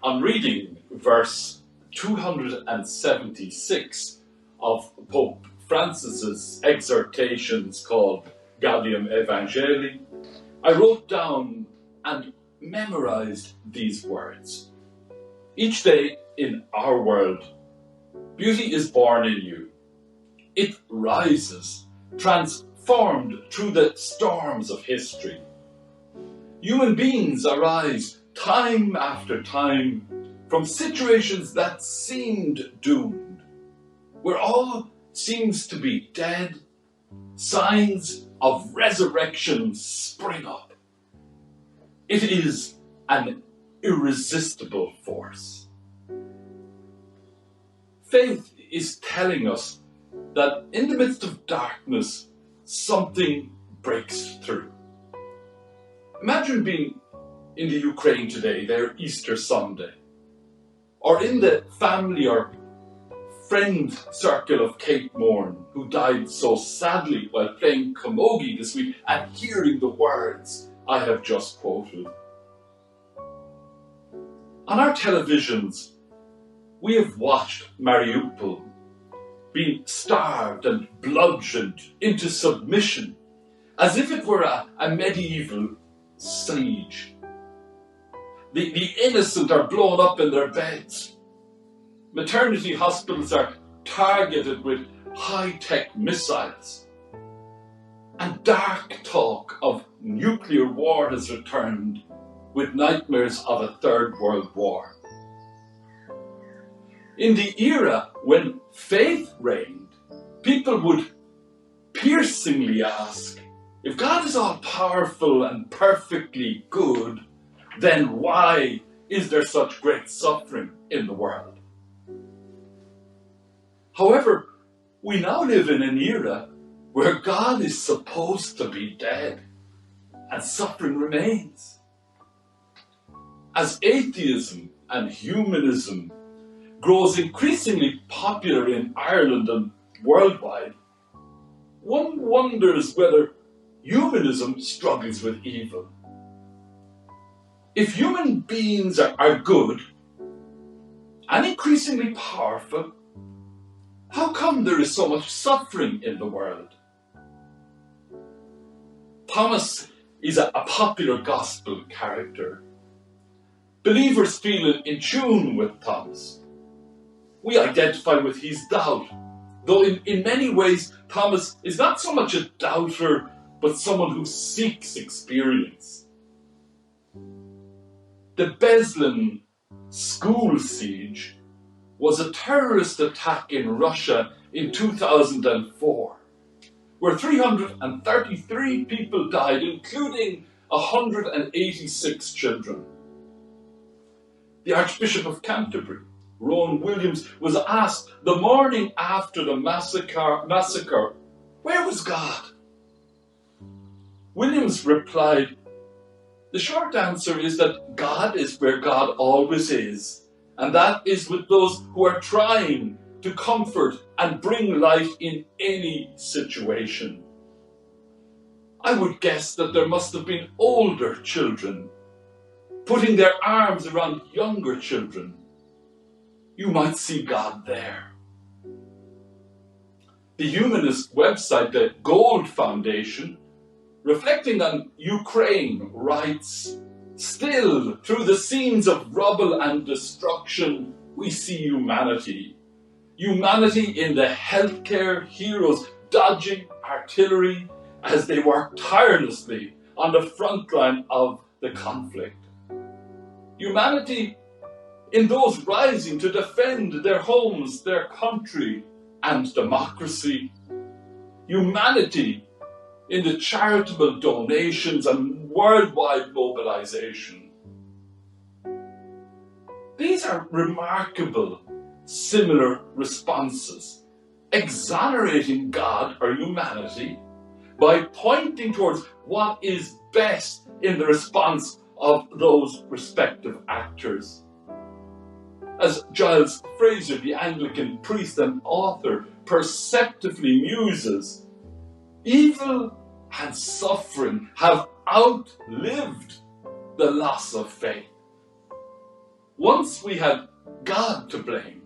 On reading verse 276 of Pope Francis's exhortations called Gaudium Evangelii, I wrote down and memorized these words. Each day in our world, beauty is born in you. It rises, transformed through the storms of history. Human beings arise time after time from situations that seemed doomed, where all seems to be dead. Signs of resurrection spring up. It is an irresistible force. Faith is telling us that in the midst of darkness, something breaks through. Imagine being in the Ukraine today, their Easter Sunday, or in the family or friend circle of Kate Moore, who died so sadly while playing camogie this week, and hearing the words I have just quoted. On our televisions, we have watched Mariupol being starved and bludgeoned into submission, as if it were a medieval siege. The innocent are blown up in their beds. Maternity hospitals are targeted with high-tech missiles. And dark talk of nuclear war has returned with nightmares of a third world war. In the era when faith reigned, people would piercingly ask, if God is all-powerful and perfectly good, then why is there such great suffering in the world? However, we now live in an era where God is supposed to be dead and suffering remains. As atheism and humanism grows increasingly popular in Ireland and worldwide, one wonders whether humanism struggles with evil. If human beings are good and increasingly powerful, how come there is so much suffering in the world? Thomas is a popular gospel character. Believers feel in tune with Thomas. We identify with his doubt, though in many ways Thomas is not so much a doubter, but someone who seeks experience. The Beslan school siege was a terrorist attack in Russia in 2004, where 333 people died, including 186 children. The Archbishop of Canterbury, Rowan Williams, was asked the morning after the massacre, where was God? Williams replied, the short answer is that God is where God always is, and that is with those who are trying to comfort and bring light in any situation. I would guess that there must have been older children putting their arms around younger children. You might see God there. The humanist website, the Gold Foundation, reflecting on Ukraine, writes, still, through the scenes of rubble and destruction, we see humanity. Humanity in the healthcare heroes dodging artillery as they work tirelessly on the front line of the conflict. Humanity in those rising to defend their homes, their country, and democracy. Humanity in the charitable donations and worldwide mobilization. These are remarkable, similar responses, exonerating God or humanity by pointing towards what is best in the response of those respective actors. As Giles Fraser, the Anglican priest and author, perceptively muses, evil and suffering have outlived the loss of faith. Once we had God to blame.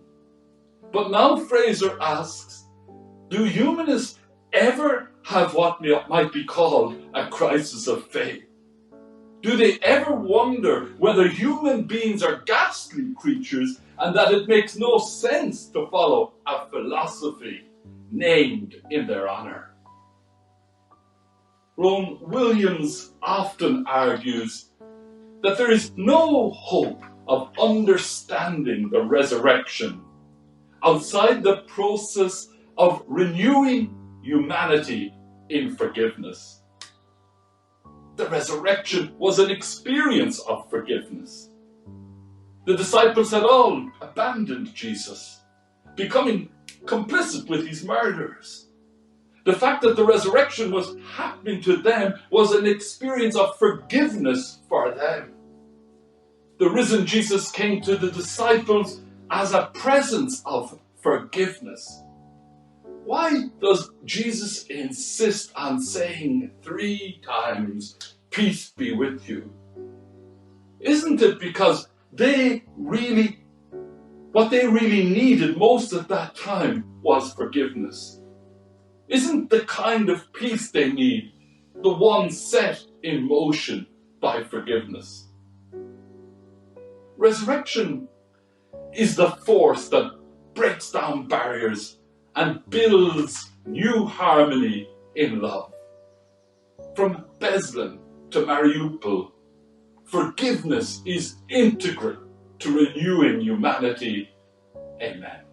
But now Fraser asks, do humanists ever have what might be called a crisis of faith? Do they ever wonder whether human beings are ghastly creatures and that it makes no sense to follow a philosophy named in their honor? Rowan Williams often argues that there is no hope of understanding the resurrection outside the process of renewing humanity in forgiveness. The resurrection was an experience of forgiveness. The disciples had all abandoned Jesus, becoming complicit with his murderers. The fact that the resurrection was happening to them was an experience of forgiveness for them. The risen Jesus came to the disciples as a presence of forgiveness. Why does Jesus insist on saying 3 times, "Peace be with you"? Isn't it because what they really needed most at that time was forgiveness? Isn't the kind of peace they need the one set in motion by forgiveness? Resurrection is the force that breaks down barriers and builds new harmony in love. From Beslan to Mariupol, forgiveness is integral to renewing humanity. Amen.